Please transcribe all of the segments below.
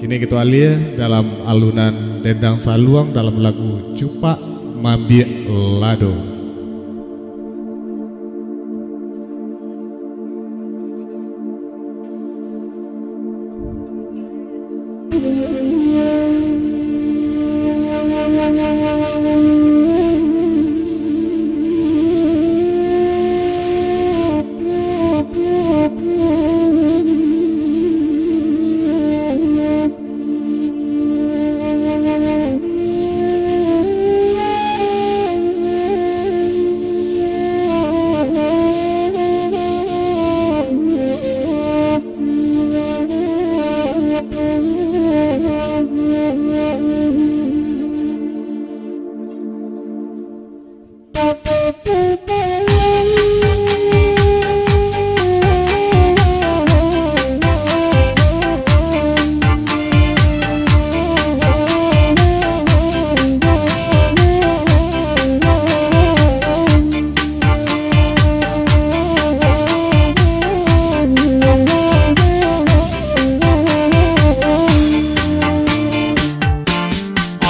Kini kita alia dalam alunan Dendang Saluang dalam lagu Cupak Mambiak Lado.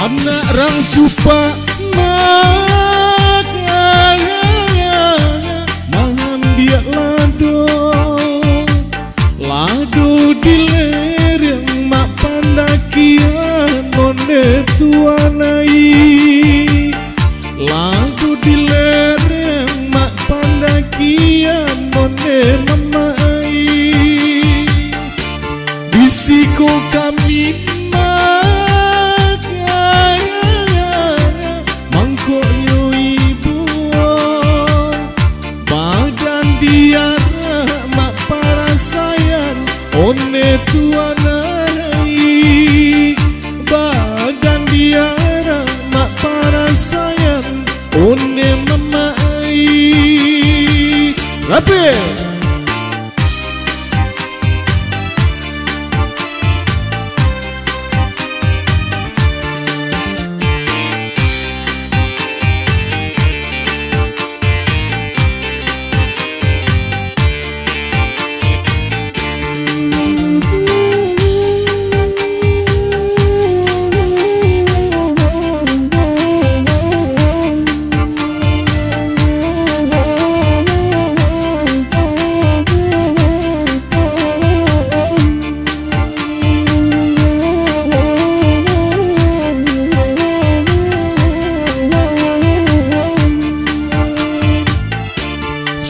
Anak rang cupak mambiak lado, lado di lereng mak pandakian nonde tuanai, lado di lereng mak pandakian nonde mamai, bisiko kami one tuanai, badan diara mak para sayang, one mamai. Rapi.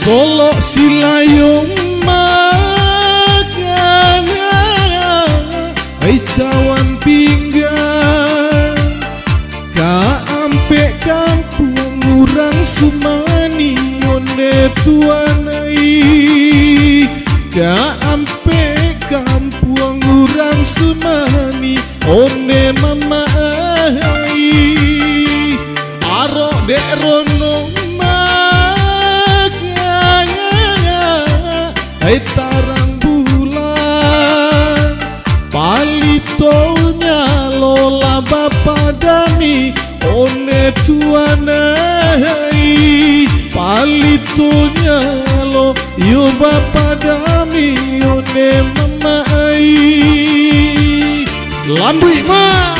Solo silayong magana, ay cawan pinggan, kaampe kampung urang sumani onde tuanai, kaampe kampung urang sumani onde mamai, arok dek rono ay tarang bulan, palitonya lola bapadami, one tuanai, palitonya lo yo bapadami, one mamai, lambui ma.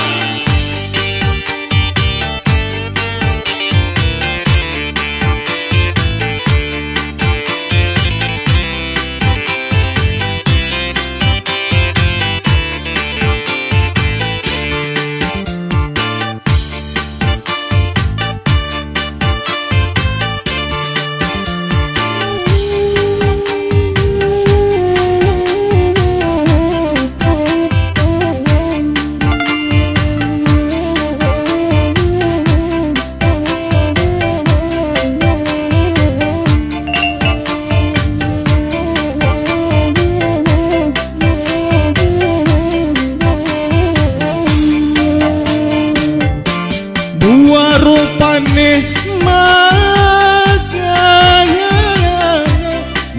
Rupane magaya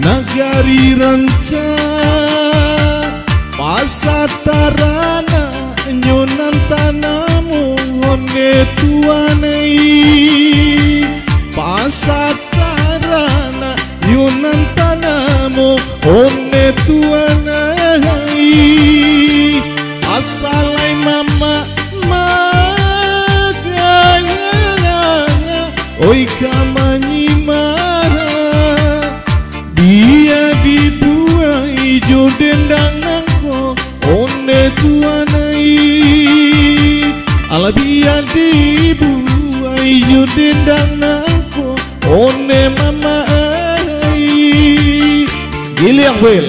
nagari ranca pasatarana nyonan tanamu onde tuanai, pasatarana nyonan tanamu onde tuanai, asal tuanai alabia dibu ayu dendang nako one mama ai Giliang Will.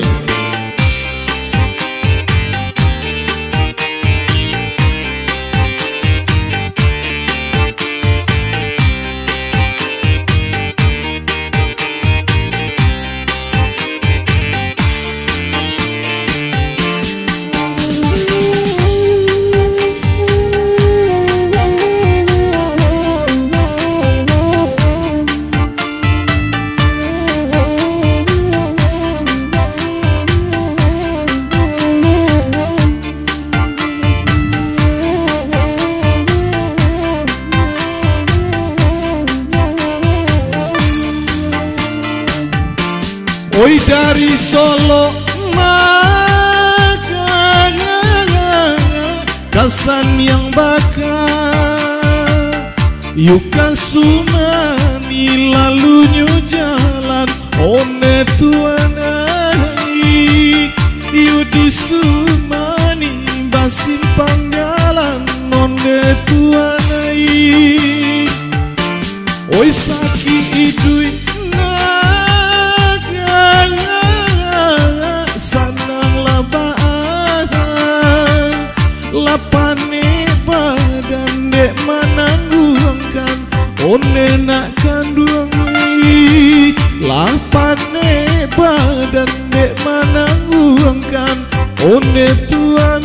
Oi dari Solo maka kasan yang bakar Yuka sumani lalunya jalan one tuanai Yudi sumani basimpang jalan one tuanai Oi saki idui sanang labaan lapane badan dek manangguangkan one nak kandungi lapane badan dek manangguangkan one tua